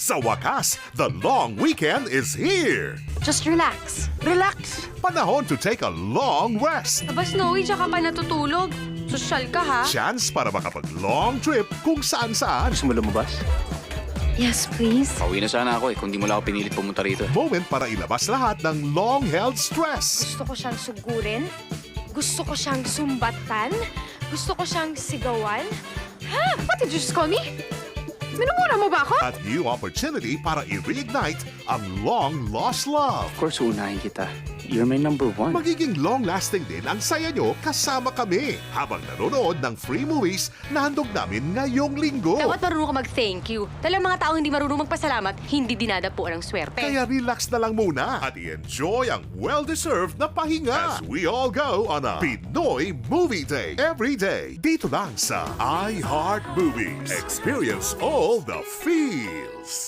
Sa wakas, the long weekend is here! Just relax. Relax. Panahon to take a long rest. Aba, Snowy, tsaka pa natutulog. Sosyal ka, ha? Chance para makapag-long trip kung saan-saan. Gusto mo lumabas? Yes, please. Pauwi na sana ako kung di mo lang ako pinilit pumunta rito. Moment para ilabas lahat ng long-held stress. Gusto ko siyang sugurin. Gusto ko siyang sumbatan. Gusto ko siyang sigawan. Ha? What did you just call me? Minumura mo ba ako? At new opportunity para i-reignite ang long-lost love. Of course, uunahin kita. You're my number one. Magiging long-lasting din ang saya nyo kasama kami habang nanonood ng free movies na handog namin ngayong linggo. Dapat marunong ka mag-thank you. Dahil ang mga taong hindi marunong magpasalamat, hindi dinadapo ng swerte. Kaya relax na lang muna at i-enjoy ang well-deserved na pahinga as we all go on a Pinoy Movie Day every day. Dito lang sa iHeart Movies. Experience all the feels.